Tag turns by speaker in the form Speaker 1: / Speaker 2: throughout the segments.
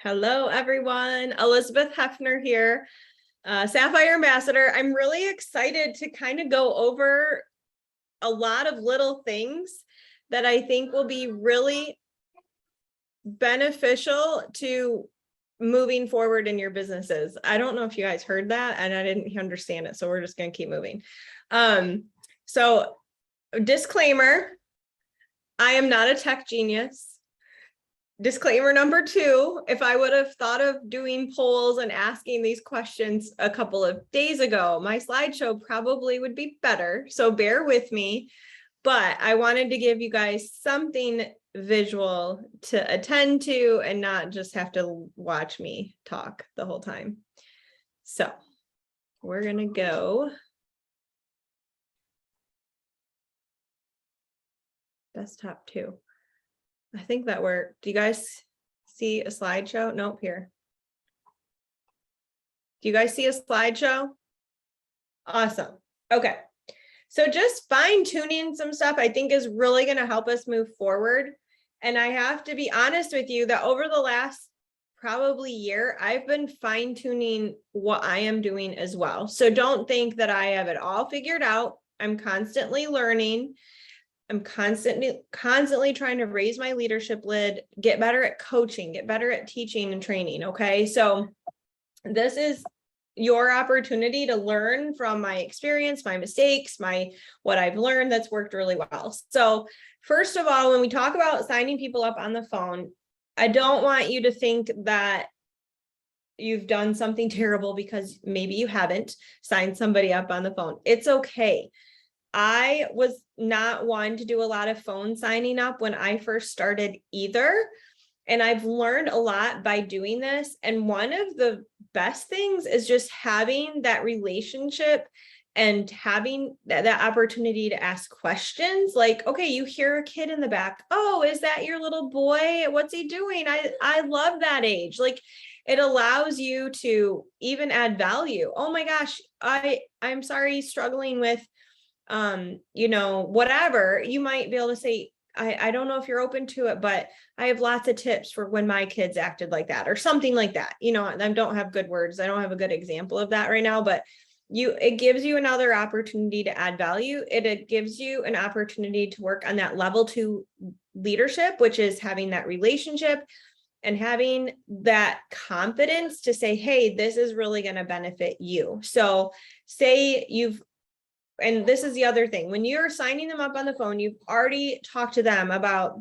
Speaker 1: Hello, everyone. Elizabeth Hefner here, Sapphire Ambassador. I'm really excited to kind of go over a lot of little things that I think will be really beneficial to moving forward in your businesses. I don't know if you guys heard that and I didn't understand it, so we're just going to keep moving. So disclaimer, I am not a tech genius. Disclaimer number 2, if I would have thought of doing polls and asking these questions a couple of days ago, my slideshow probably would be better. So bear with me, but I wanted to give you guys something visual to attend to and not just have to watch me talk the whole time. So we're going to go. Desktop 2. I think that worked. Do you guys see a slideshow? Nope, here. Do you guys see a slideshow? Awesome. Okay. So just fine tuning some stuff I think is really going to help us move forward. And I have to be honest with you that over the last probably year, I've been fine tuning what I am doing as well. So don't think that I have it all figured out. I'm constantly learning. I'm constantly trying to raise my leadership lid, get better at coaching, get better at teaching and training. Okay. So this is your opportunity to learn from my experience, my mistakes, what I've learned that's worked really well. So first of all, when we talk about signing people up on the phone, I don't want you to think that you've done something terrible because maybe you haven't signed somebody up on the phone. It's okay. I was not one to do a lot of phone signing up when I first started either. And I've learned a lot by doing this. And one of the best things is just having that relationship and having that opportunity to ask questions like, okay, you hear a kid in the back. Oh, is that your little boy? What's he doing? I love that age. Like it allows you to even add value. Oh my gosh, I'm sorry, he's struggling with whatever. You might be able to say, I don't know if you're open to it, but I have lots of tips for when my kids acted like that or something like that. I don't have good words. I don't have a good example of that right now, but it gives you another opportunity to add value. It gives you an opportunity to work on that level 2 leadership, which is having that relationship and having that confidence to say, hey, this is really going to benefit you. So say and this is the other thing, when you're signing them up on the phone, you've already talked to them about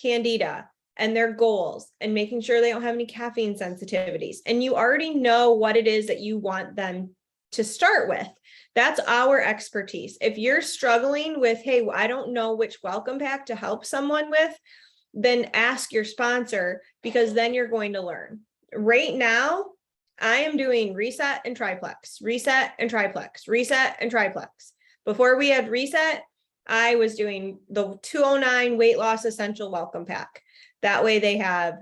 Speaker 1: Candida and their goals and making sure they don't have any caffeine sensitivities. And you already know what it is that you want them to start with. That's our expertise. If you're struggling with, hey, I don't know which welcome pack to help someone with, then ask your sponsor, because then you're going to learn. Right now, I am doing reset and triplex, reset and triplex, reset and triplex. Before we had reset, I was doing the 209 weight loss essential welcome pack. That way they have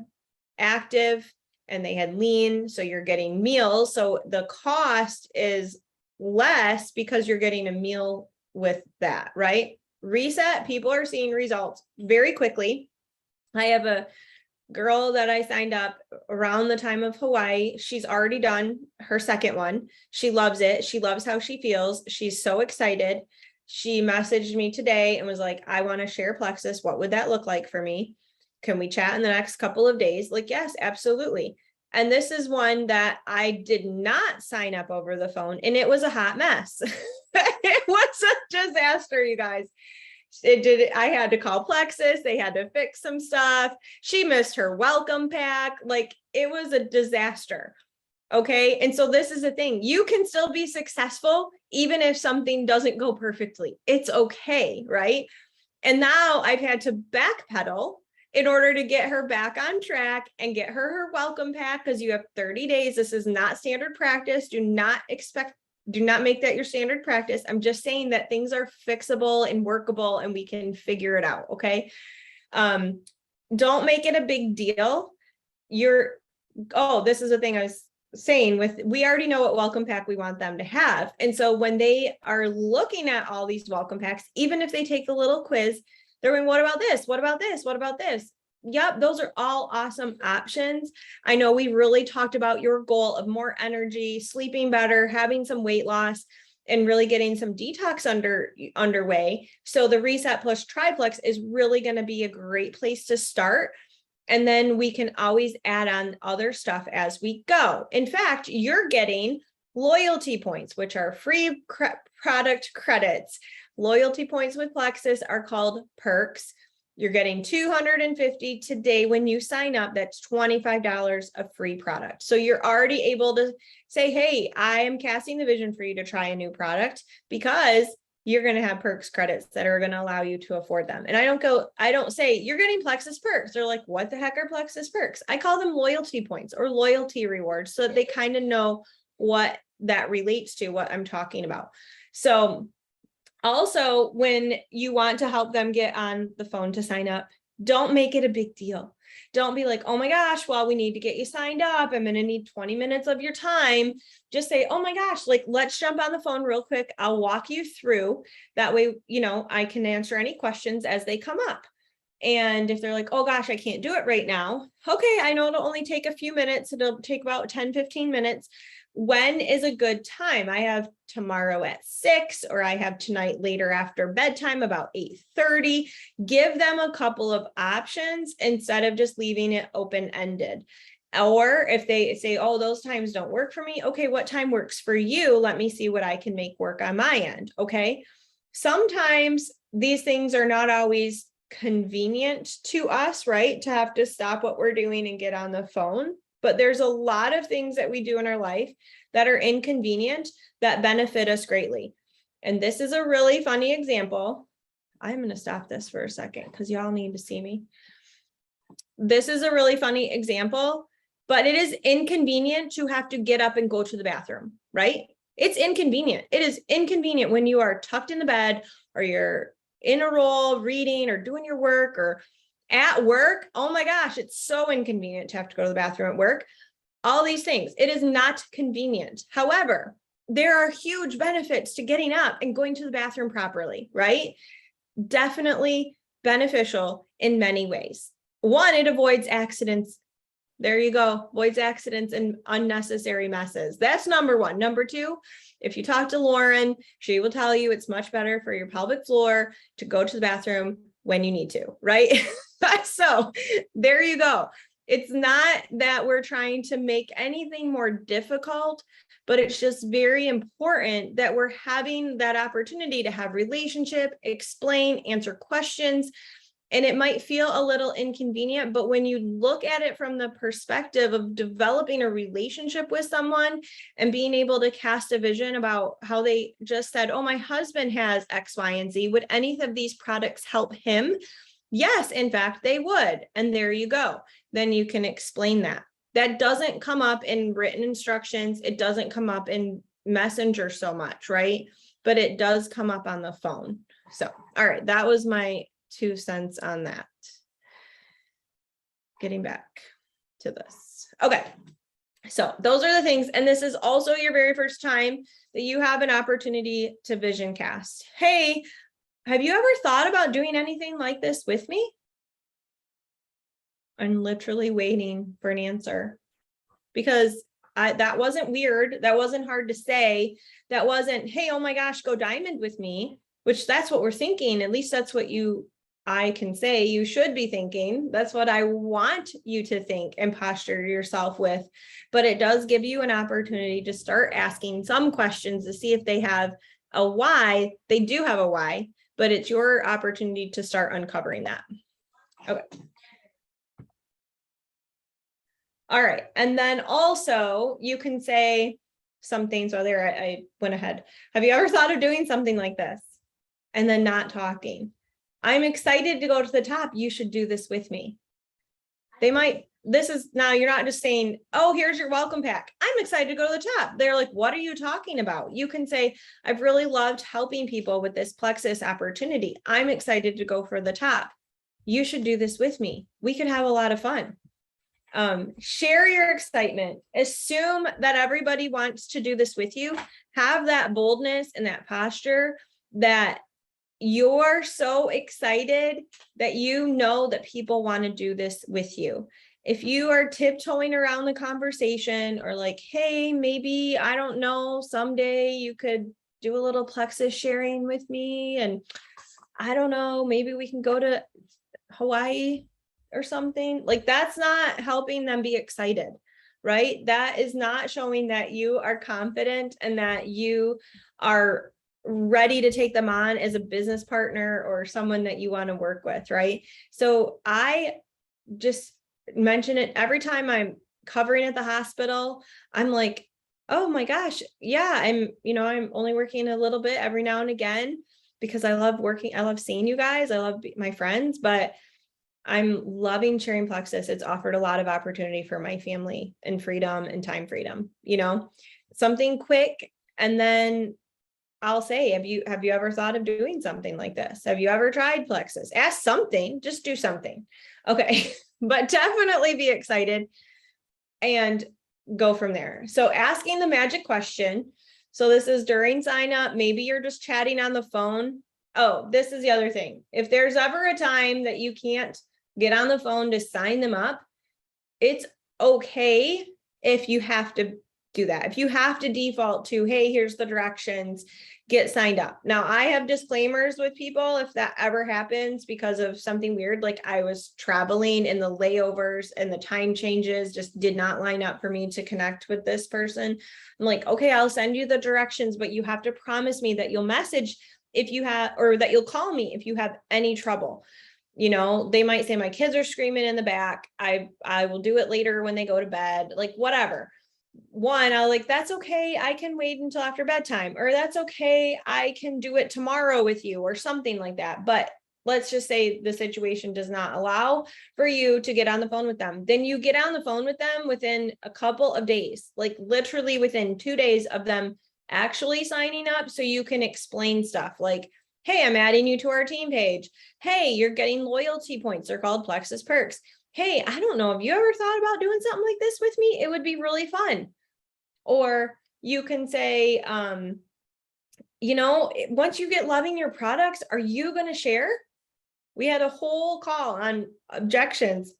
Speaker 1: active and they had lean. So you're getting meals. So the cost is less because you're getting a meal with that, right? Reset, people are seeing results very quickly. I have a girl that I signed up around the time of Hawaii. She's already done her second one. She loves it. She loves how she feels. She's so excited. She messaged me today and was like, I want to share Plexus. What would that look like for me? Can we chat in the next couple of days? Like, yes, absolutely. And this is one that I did not sign up over the phone, and it was a hot mess. It was a disaster, you guys. I had to call Plexus. They had to fix some stuff. She missed her welcome pack. Like it was a disaster. Okay. And so this is the thing. You can still be successful even if something doesn't go perfectly. It's okay. Right. And now I've had to backpedal in order to get her back on track and get her welcome pack, because you have 30 days. This is not standard practice. Do not make that your standard practice. I'm just saying that things are fixable and workable and we can figure it out. Okay. Don't make it a big deal. This is the thing I was saying we already know what welcome pack we want them to have. And so when they are looking at all these welcome packs, even if they take the little quiz, they're going, what about this? What about this? What about this? Yep, those are all awesome options. I know we really talked about your goal of more energy, sleeping better, having some weight loss, and really getting some detox underway. So the Reset Plus Triplex is really going to be a great place to start. And then we can always add on other stuff as we go. In fact, you're getting loyalty points, which are free product credits. Loyalty points with Plexus are called perks. You're getting 250 today when you sign up. That's $25 of free product. So you're already able to say, hey, I am casting the vision for you to try a new product, because you're going to have perks credits that are going to allow you to afford them. And I don't say you're getting Plexus perks. They're like, what the heck are Plexus perks? I call them loyalty points or loyalty rewards, so that they kind of know what that relates to, what I'm talking about. So also, when you want to help them get on the phone to sign up, don't make it a big deal. Don't be like, oh my gosh, well, we need to get you signed up. I'm going to need 20 minutes of your time. Just say, oh my gosh, like, let's jump on the phone real quick. I'll walk you through. That way, I can answer any questions as they come up. And if they're like, oh gosh, I can't do it right now. Okay, I know it'll only take a few minutes. It'll take about 10, 15 minutes. When is a good time? I have tomorrow at 6, or I have tonight later after bedtime about 8:30. Give them a couple of options instead of just leaving it open-ended. Or if they say, oh, those times don't work for me. Okay, what time works for you? Let me see what I can make work on my end. Okay. Sometimes these things are not always convenient to us, right? To have to stop what we're doing and get on the phone. But there's a lot of things that we do in our life that are inconvenient that benefit us greatly. And this is a really funny example. I'm going to stop this for a second because y'all need to see me. This is a really funny example, but it is inconvenient to have to get up and go to the bathroom, right? It's inconvenient. It is inconvenient when you are tucked in the bed, or you're in a role reading or doing your work, or at work. Oh my gosh, it's so inconvenient to have to go to the bathroom at work. All these things. It is not convenient. However, there are huge benefits to getting up and going to the bathroom properly, right? Definitely beneficial in many ways. One, it avoids accidents. There you go. Avoids accidents and unnecessary messes. That's number one. Number two, if you talk to Lauren, she will tell you it's much better for your pelvic floor to go to the bathroom when you need to, right? So there you go. It's not that we're trying to make anything more difficult, but it's just very important that we're having that opportunity to have relationship, explain, answer questions. And it might feel a little inconvenient, but when you look at it from the perspective of developing a relationship with someone and being able to cast a vision about how they just said, oh, my husband has X, Y, and Z, would any of these products help him? Yes, in fact, they would. And there you go. Then you can explain that. That doesn't come up in written instructions. It doesn't come up in Messenger so much, right? But it does come up on the phone. So, all right, that was my 2 cents on that. Getting back to this. Okay. So those are the things. And this is also your very first time that you have an opportunity to vision cast. Hey, have you ever thought about doing anything like this with me? I'm literally waiting for an answer, because that wasn't weird. That wasn't hard to say. That wasn't, hey, oh my gosh, go diamond with me, which that's what we're thinking. At least that's what I can say you should be thinking. That's what I want you to think and posture yourself with. But it does give you an opportunity to start asking some questions to see if they have a why. They do have a why, but it's your opportunity to start uncovering that. Okay. All right. And then also you can say something. So there I went ahead. Have you ever thought of doing something like this? And then not talking. I'm excited to go to the top. You should do this with me. Now you're not just saying, oh, here's your welcome pack. I'm excited to go to the top. They're like, what are you talking about? You can say, I've really loved helping people with this Plexus opportunity. I'm excited to go for the top. You should do this with me. We could have a lot of fun. Share your excitement. Assume that everybody wants to do this with you. Have that boldness and that posture that you're so excited that you know that people want to do this with you. If you are tiptoeing around the conversation or like, hey, maybe, I don't know, someday you could do a little plexus sharing with me. And I don't know, maybe we can go to Hawaii or something. Like, that's not helping them be excited, right? That is not showing that you are confident and that you are ready to take them on as a business partner or someone that you want to work with, right? So I just mention it every time I'm covering at the hospital. I'm like, oh my gosh, yeah, I'm only working a little bit every now and again because I love working. I love seeing you guys. I love my friends, but I'm loving sharing plexus. It's offered a lot of opportunity for my family and freedom and time freedom, something quick. And then I'll say, have you ever thought of doing something like this? Have you ever tried plexus? Ask something, just do something. Okay. But definitely be excited and go from there. So asking the magic question. So this is during sign up. Maybe you're just chatting on the phone. Oh, this is the other thing. If there's ever a time that you can't get on the phone to sign them up, it's okay if you have to do that. If you have to default to, hey, here's the directions, get signed up. Now, I have disclaimers with people if that ever happens because of something weird, like I was traveling and the layovers and the time changes just did not line up for me to connect with this person. I'm like, okay, I'll send you the directions, but you have to promise me that you'll message if you have, or that you'll call me if you have any trouble. They might say my kids are screaming in the back. I will do it later when they go to bed, like whatever. I'll like, that's okay. I can wait until after bedtime, or that's okay. I can do it tomorrow with you or something like that. But let's just say the situation does not allow for you to get on the phone with them. Then you get on the phone with them within a couple of days, like literally within 2 days of them actually signing up. So you can explain stuff like, hey, I'm adding you to our team page. Hey, you're getting loyalty points. They're called Plexus Perks. Hey, I don't know. Have you ever thought about doing something like this with me? It would be really fun. Or you can say, once you get loving your products, are you going to share? We had a whole call on objections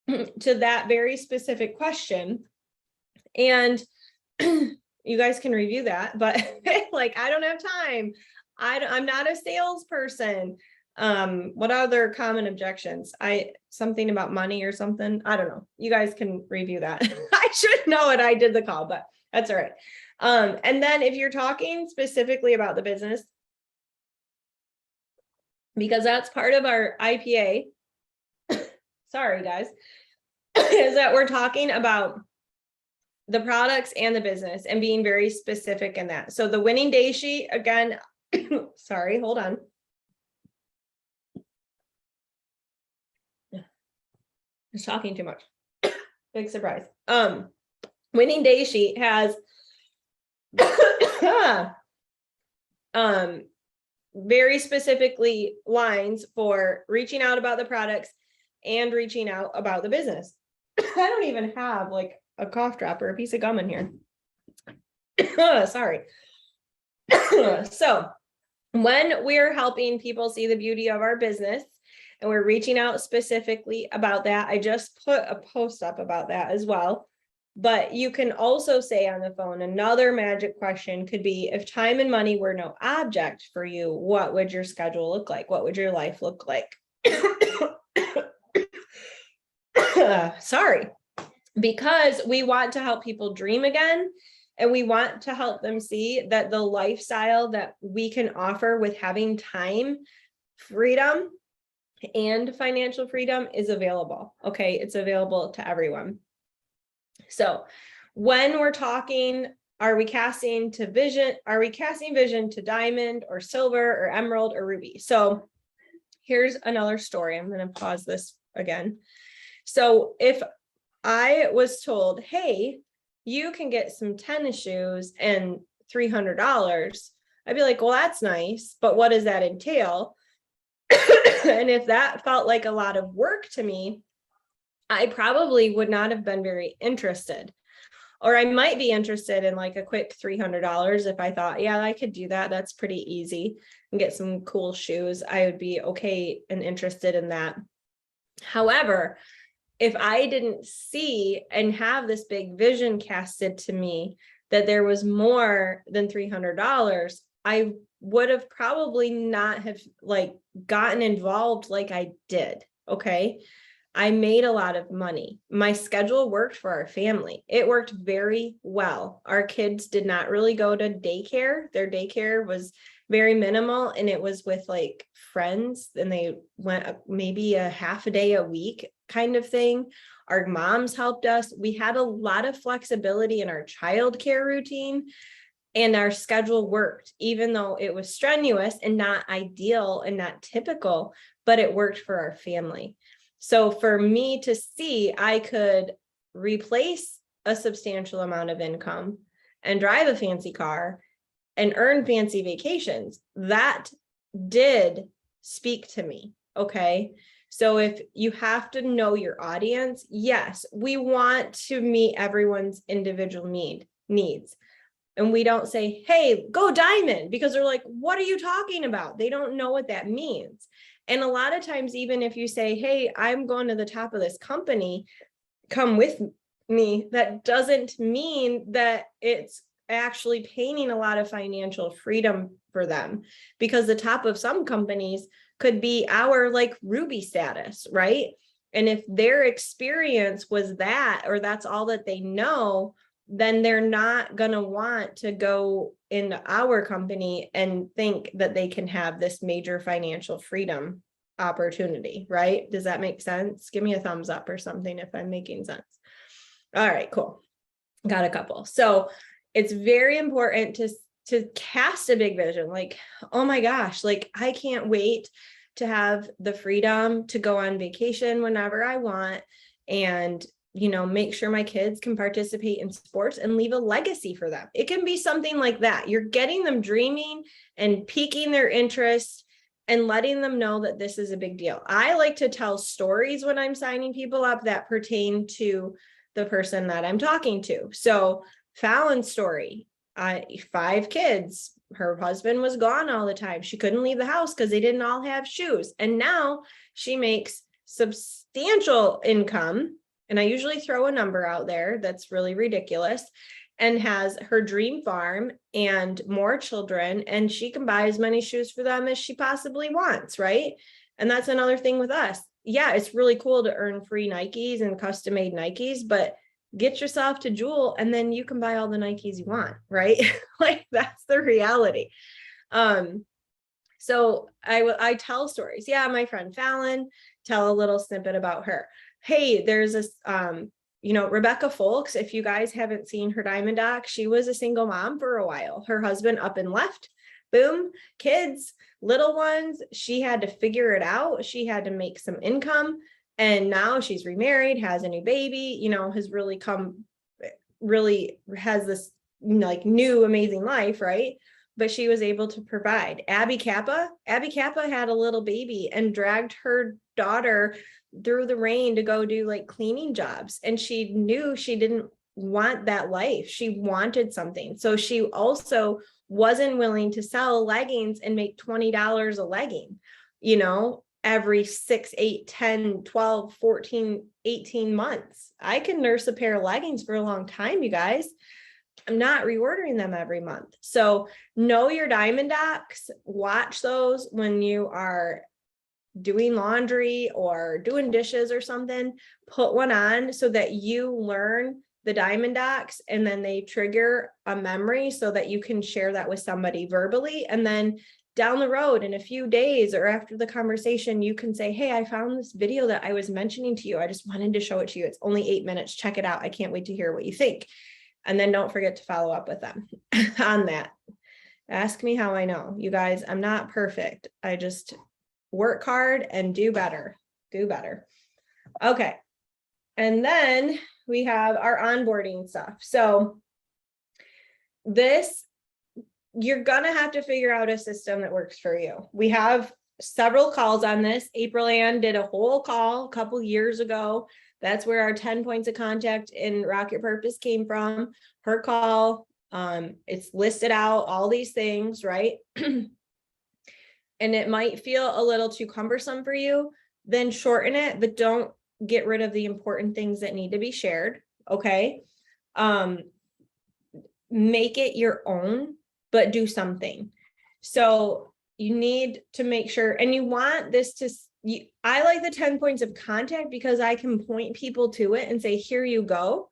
Speaker 1: to that very specific question. And you guys can review that, but like, I don't have time. I'm not a salesperson. What other common objections? Something about money or something. I don't know. You guys can review that. I should know it. I did the call, but that's all right. And then if you're talking specifically about the business, because that's part of our IPA, sorry guys, is that we're talking about the products and the business and being very specific in that. So the winning day sheet, again, sorry, hold on. I was talking too much. Big surprise. Winning day sheet has very specifically lines for reaching out about the products and reaching out about the business. I don't even have like a cough drop or a piece of gum in here. Sorry. So when we're helping people see the beauty of our business and we're reaching out specifically about that, I just put a post up about that as well. But you can also say on the phone, another magic question could be, if time and money were no object for you, what would your schedule look like? What would your life look like? Sorry. Because we want to help people dream again. And we want to help them see that the lifestyle that we can offer with having time, freedom, and financial freedom is available. Okay, it's available to everyone. So when we're talking, are we casting vision to diamond or silver or emerald or ruby? So here's another story. I'm going to pause this again. So if I was told, hey, you can get some tennis shoes and $300, I'd be like, well, that's nice, but what does that entail? And if that felt like a lot of work to me, I probably would not have been very interested. Or I might be interested in like a quick $300 if I thought, yeah, I could do that. That's pretty easy, and get some cool shoes. I would be okay and interested in that. However, if I didn't see and have this big vision casted to me that there was more than $300, I would have probably not have like gotten involved like I did. Okay. I made a lot of money. My schedule worked for our family. It worked very well. Our kids did not really go to daycare. Their daycare was very minimal, and it was with like friends, and they went maybe a half a day a week kind of thing. Our moms helped us. We had a lot of flexibility in our childcare routine, and our schedule worked, even though it was strenuous and not ideal and not typical, but it worked for our family. So for me to see, I could replace a substantial amount of income and drive a fancy car and earn fancy vacations, that did speak to me. Okay. So if you have to know your audience, yes, we want to meet everyone's individual needs. And we don't say, hey, go diamond, because they're like, what are you talking about? They don't know what that means. And a lot of times, even if you say, hey, I'm going to the top of this company, come with me, that doesn't mean that it's actually painting a lot of financial freedom for them, because the top of some companies could be our like Ruby status, right? And if their experience was that, or that's all that they know, then they're not going to want to go into our company and think that they can have this major financial freedom opportunity, right? Does that make sense? Give me a thumbs up or something if I'm making sense. All right, cool. Got a couple. So it's very important to cast a big vision. Like, oh my gosh, like I can't wait to have the freedom to go on vacation whenever I want, and make sure my kids can participate in sports and leave a legacy for them. It can be something like that. You're getting them dreaming and piquing their interest and letting them know that this is a big deal. I like to tell stories when I'm signing people up that pertain to the person that I'm talking to. So Fallon's story, 5 kids, her husband was gone all the time. She couldn't leave the house because they didn't all have shoes. And now she makes substantial income. And I usually throw a number out there that's really ridiculous, and has her dream farm and more children, and she can buy as many shoes for them as she possibly wants, right? And that's another thing with us. Yeah, it's really cool to earn free Nikes and custom made Nikes, but get yourself to Jewel and then you can buy all the Nikes you want, right? Like that's the reality. So I tell stories. Yeah, my friend Fallon, tell a little snippet about her. Hey, there's this, Rebecca Folks, if you guys haven't seen her Diamond Doc, she was a single mom for a while. Her husband up and left, boom, kids, little ones. She had to figure it out. She had to make some income. And now she's remarried, has a new baby, has really has this like new amazing life, right? But she was able to provide. Abby Kappa had a little baby and dragged her daughter through the rain to go do like cleaning jobs. And she knew she didn't want that life. She wanted something. So she also wasn't willing to sell leggings and make $20 a legging, every 6, 8, 10, 12, 14, 18 months. I can nurse a pair of leggings for a long time, you guys. I'm not reordering them every month. So know your Diamond Docs, watch those when you are doing laundry or doing dishes or something. Put one on so that you learn the Diamond Docs, and then they trigger a memory so that you can share that with somebody verbally. And then down the road in a few days or after the conversation, you can say, hey, I found this video that I was mentioning to you. I just wanted to show it to you. It's only 8 minutes. Check it out. I can't wait to hear what you think. And then don't forget to follow up with them on that. Ask me how I know. You guys, I'm not perfect. I just work hard and do better. Okay. And then we have our onboarding stuff. So this, you're going to have to figure out a system that works for you. We have several calls on this. April Ann did a whole call a couple years ago That's where our 10 points of contact in Rock Your Purpose came from. Her call, it's listed out, all these things, right? And it might feel a little too cumbersome for you, then shorten it, but don't get rid of the important things that need to be shared. Okay. Make it your own, but do something. So you need to make sure, and you want this to, I like the 10 points of contact because I can point people to it and say, here you go.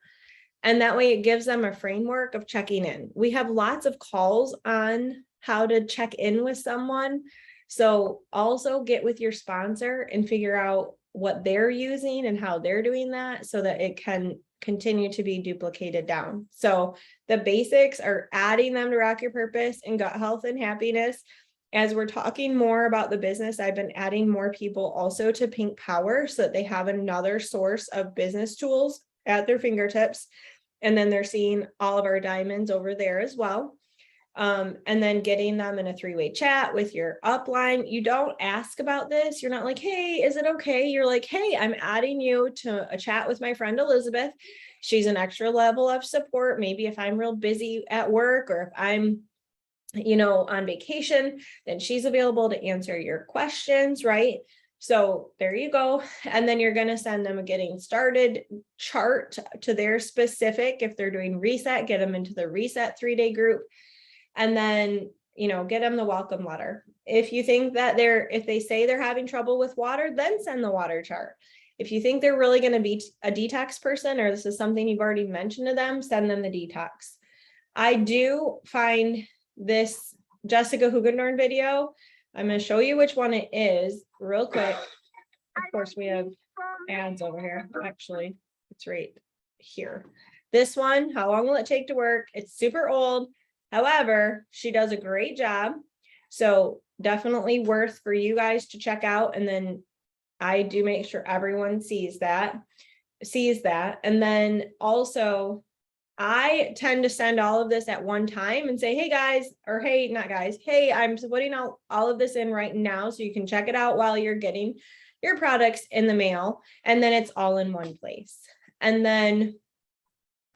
Speaker 1: And that way it gives them a framework of checking in. We have lots of calls on how to check in with someone. So also get with your sponsor and figure out what they're using and how they're doing that so that it can continue to be duplicated down. So the basics are adding them to Rock Your Purpose and Gut Health and Happiness. As we're talking more about the business, I've been adding more people also to Pink Power so that they have another source of business tools at their fingertips. And then they're seeing all of our diamonds over there as well. And then getting them in a 3-way chat with your upline. You don't ask about this. You're not like, hey, is it okay? You're like, hey, I'm adding you to a chat with my friend Elizabeth. She's an extra level of support. Maybe if I'm real busy at work or if I'm, on vacation, then she's available to answer your questions, right? So there you go. And then you're going to send them a getting started chart to their specific. If they're doing reset, get them into the reset 3-day group. And then, get them the welcome letter. If you think that if they say they're having trouble with water, then send the water chart. If you think they're really going to be a detox person, or this is something you've already mentioned to them, send them the detox. I do find this Jessica Hugendorn video. I'm going to show you which one it is real quick. Of course, we have ads over here. Actually, it's right here. This one, how long will it take to work? It's super old. However, she does a great job. So definitely worth for you guys to check out. And then I do make sure everyone sees that. And then also I tend to send all of this at one time and say, hey guys, or hey, not guys, hey, I'm putting all of this in right now so you can check it out while you're getting your products in the mail. And then it's all in one place. And then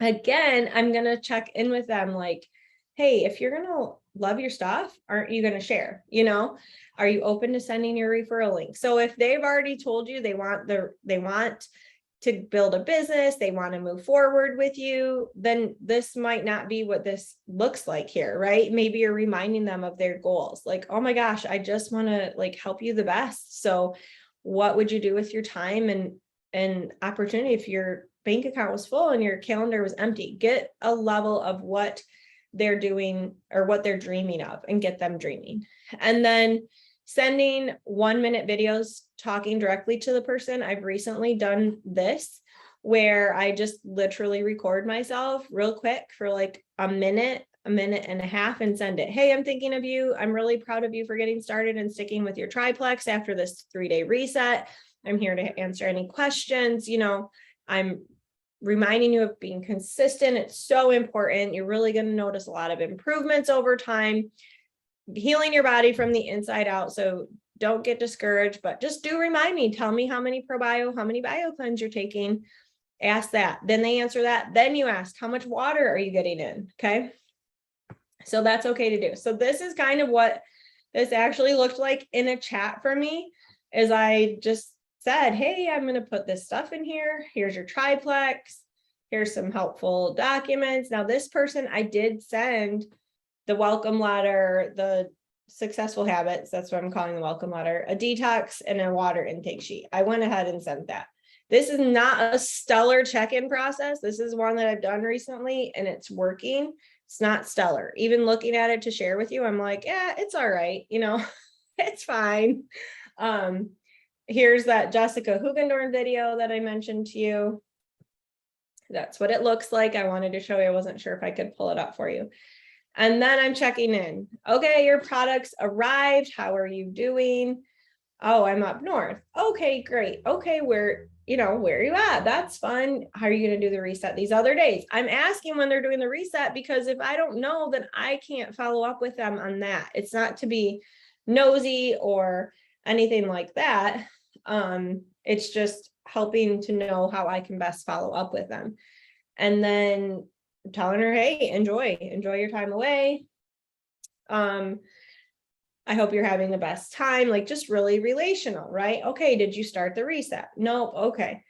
Speaker 1: again, I'm going to check in with them like, hey, if you're going to love your stuff, aren't you going to share? Are you open to sending your referral link? So if they've already told you they want to build a business, they want to move forward with you, then this might not be what this looks like here, right? Maybe you're reminding them of their goals. Like, oh my gosh, I just want to help you the best. So what would you do with your time and opportunity if your bank account was full and your calendar was empty? Get a level of what they're doing or what they're dreaming of and get them dreaming. And then sending 1-minute videos talking directly to the person. I've recently done this where I just literally record myself real quick for a minute and a half and send it. Hey, I'm thinking of you. I'm really proud of you for getting started and sticking with your triplex after this 3-day reset. I'm here to answer any questions. I'm reminding you of being consistent. It's so important. You're really going to notice a lot of improvements over time, healing your body from the inside out. So don't get discouraged, but just do remind me, tell me how many how many BioCleanse you're taking. Ask that. Then they answer that. Then you ask, how much water are you getting in? Okay. So that's okay to do. So this is kind of what this actually looked like in a chat for me, is I just said, hey, I'm going to put this stuff in here. Here's your triplex. Here's some helpful documents. Now this person, I did send the welcome letter, the successful habits, that's what I'm calling the welcome letter, a detox and a water intake sheet. I went ahead and sent that. This is not a stellar check-in process. This is one that I've done recently and it's working. It's not stellar. Even looking at it to share with you, I'm like, yeah, it's all right. It's fine. Here's that Jessica Hugendorn video that I mentioned to you. That's what it looks like. I wanted to show you. I wasn't sure if I could pull it up for you. And then I'm checking in. Okay, your products arrived. How are you doing? Oh, I'm up north. Okay, great. Okay, where are you at? That's fun. How are you going to do the reset these other days? I'm asking when they're doing the reset because if I don't know, then I can't follow up with them on that. It's not to be nosy or anything like that. It's just, helping to know how I can best follow up with them. And then telling her, hey, enjoy your time away. I hope you're having the best time, like just really relational, right? Okay, did you start the reset? Nope. Okay.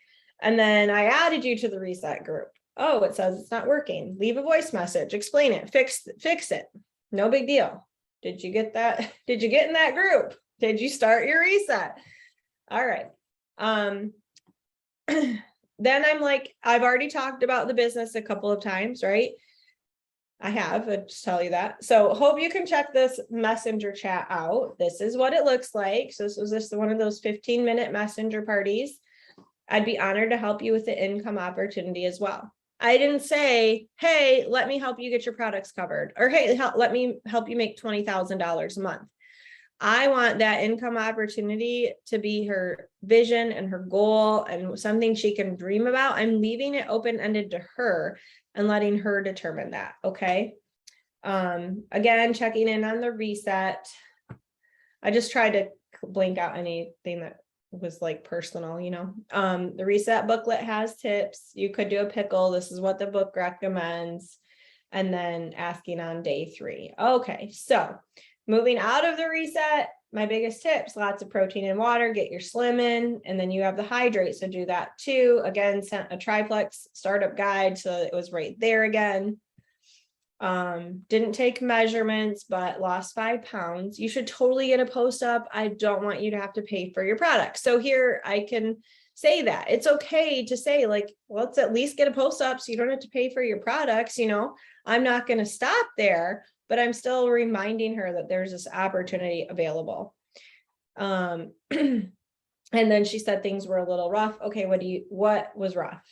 Speaker 1: And then I added you to the reset group. Oh, it says it's not working. Leave a voice message, explain it, fix it. No big deal. Did you get that? Did you get in that group? Did you start your reset? All right. Then I'm like, I've already talked about the business a couple of times, right? I have, I'll just tell you that. So hope you can check this messenger chat out. This is what it looks like. So this was just one of those 15-minute messenger parties. I'd be honored to help you with the income opportunity as well. I didn't say, hey, let me help you get your products covered, or hey, let me help you make $20,000 a month. I want that income opportunity to be her vision and her goal and something she can dream about. I'm leaving it open-ended to her and letting her determine that. Okay. Again, checking in on the reset. I just tried to blank out anything that was like personal, the reset booklet has tips. You could do a pickle. This is what the book recommends. And then asking on day 3. Okay. So moving out of the reset, my biggest tips, lots of protein and water, get your slim in, and then you have the hydrate. So do that too. Again, sent a triplex startup guide. So it was right there again. Didn't take measurements, but lost 5 pounds. You should totally get a post-up. I don't want you to have to pay for your product. So here I can say that it's okay to say like, let's at least get a post-up so you don't have to pay for your products. I'm not going to stop there, but I'm still reminding her that there's this opportunity available. And then she said things were a little rough. Okay, what was rough,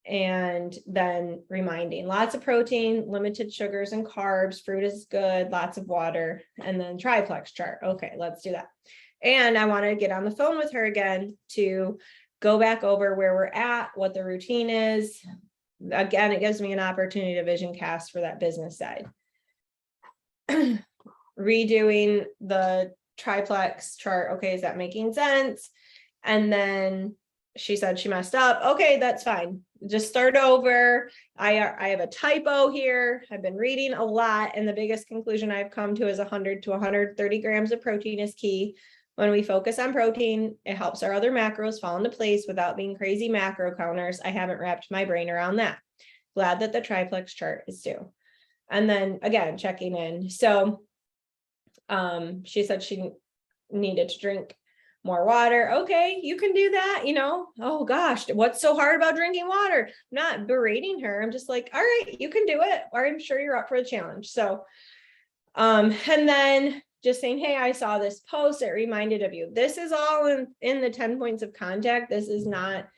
Speaker 1: and then reminding lots of protein, limited sugars and carbs, fruit is good, lots of water, and then triplex chart. Okay, let's do that. And I want to get on the phone with her again to go back over where we're at, what the routine is. Again, it gives me an opportunity to vision cast for that business side. Redoing the triplex chart. Okay, is that making sense? And then she said she messed up. Okay, that's fine. Just start over. I have a typo here. I've been reading a lot, and the biggest conclusion I've come to is 100 to 130 grams of protein is key. When we focus on protein, it helps our other macros fall into place without being crazy macro counters. I haven't wrapped my brain around that. Glad that the triplex chart is due. And then again, checking in. So she said she needed to drink more water. Okay, you can do that, oh gosh, what's so hard about drinking water? I'm not berating her. I'm just like, all right, you can do it, or I'm sure you're up for the challenge. So, and then just saying, hey, I saw this post, it reminded of you. This is all in the 10 points of contact. This is not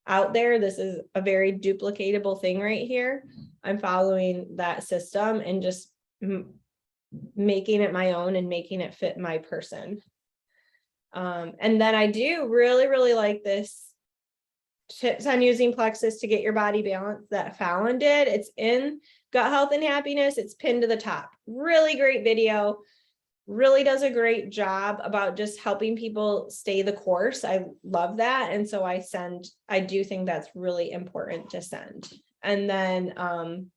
Speaker 1: out there. This is a very duplicatable thing right here. I'm following that system and just making it my own and making it fit my person. And then I do really, really like this tips on using plexus to get your body balance that Fallon did. It's in Gut Health and Happiness. It's pinned to the top. Really great video. Really does a great job about just helping people stay the course. I love that. And so I do think that's really important to send. And then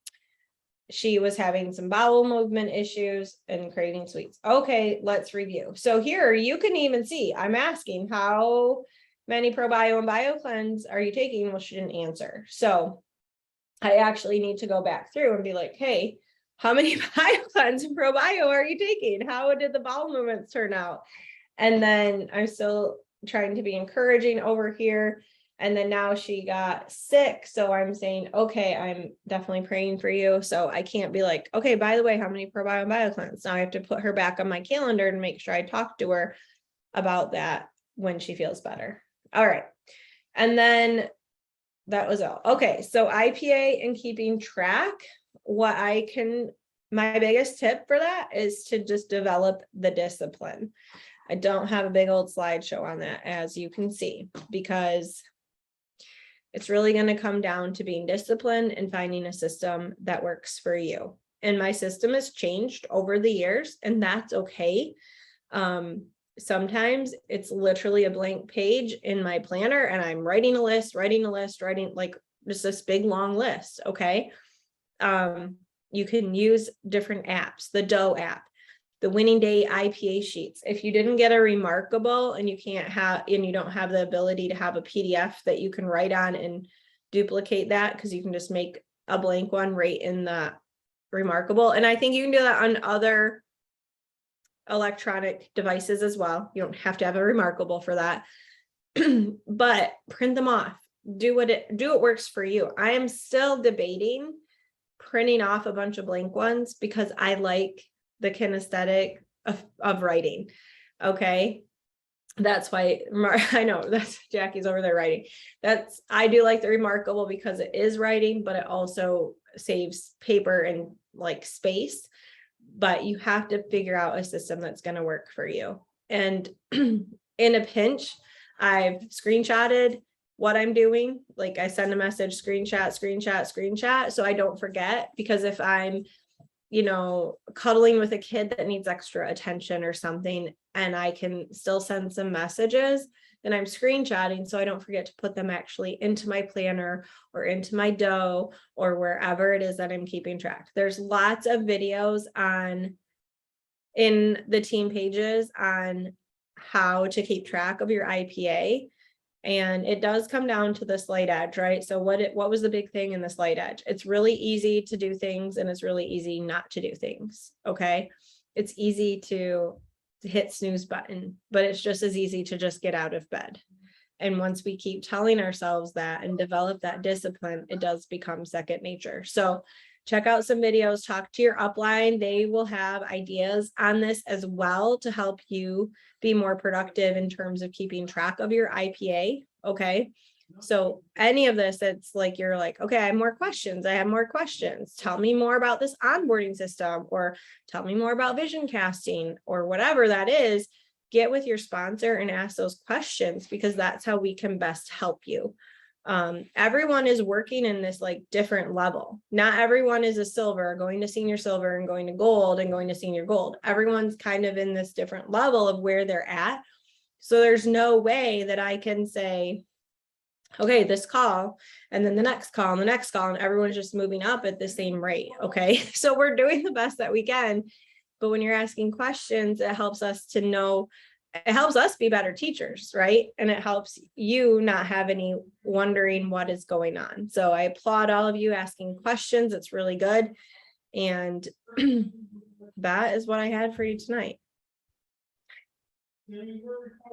Speaker 1: she was having some bowel movement issues and craving sweets. Okay, let's review. So here you can even see, I'm asking how many ProBio and BioCleanse are you taking? Well, she didn't answer. So I actually need to go back through and be like, hey, how many BioCleanse and ProBio are you taking? How did the bowel movements turn out? And then I'm still trying to be encouraging over here. And then now she got sick. So I'm saying, okay, I'm definitely praying for you. So I can't be like, okay, by the way, how many ProBio and BioCleanse? Now I have to put her back on my calendar and make sure I talk to her about that when she feels better. All right. And then that was all. Okay. So IPA and keeping track, my biggest tip for that is to just develop the discipline. I don't have a big old slideshow on that, as you can see, because it's really going to come down to being disciplined and finding a system that works for you. And my system has changed over the years, and that's okay. sometimes it's literally a blank page in my planner and I'm writing a list, writing like just this big long list. Okay. You can use different apps, the Doe app, the winning day IPA sheets. If you didn't get a remarkable and you don't have the ability to have a PDF that you can write on and duplicate that, because you can just make a blank one right in the remarkable. And I think you can do that on other electronic devices as well. You don't have to have a remarkable for that. But print them off. Do what works for you. I am still debating printing off a bunch of blank ones because I like the kinesthetic of writing. Okay. That's why I know that's Jackie's over there writing. I do like the remarkable because it is writing, but it also saves paper and like space. But you have to figure out a system that's going to work for you. And in a pinch, I've screenshotted what I'm doing. Like I send a message, screenshot, so I don't forget, because if I'm, cuddling with a kid that needs extra attention or something, and I can still send some messages, then I'm screenshotting so I don't forget to put them actually into my planner or into my Doe or wherever it is that I'm keeping track. There's lots of videos in the team pages on how to keep track of your IPA. And it does come down to the slight edge, right? So what was the big thing in the slight edge? It's really easy to do things and it's really easy not to do things. Okay. It's easy to hit snooze button, but it's just as easy to just get out of bed. And once we keep telling ourselves that and develop that discipline, it does become second nature. So check out some videos, talk to your upline. They will have ideas on this as well to help you be more productive in terms of keeping track of your IPA. Okay. So any of this, it's like, you're like, okay, I have more questions. Tell me more about this onboarding system, or tell me more about vision casting, or whatever that is. Get with your sponsor and ask those questions, because that's how we can best help you. Everyone is working in this like different level. Not everyone is a silver, going to senior silver and going to gold and going to senior gold. Everyone's kind of in this different level of where they're at. So there's no way that I can say, okay, this call and then the next call and the next call, and everyone's just moving up at the same rate. Okay. So we're doing the best that we can. But when you're asking questions, it helps us to know, it helps us be better teachers, right? And it helps you not have any wondering what is going on. So I applaud all of you asking questions. It's really good. And that is what I had for you tonight.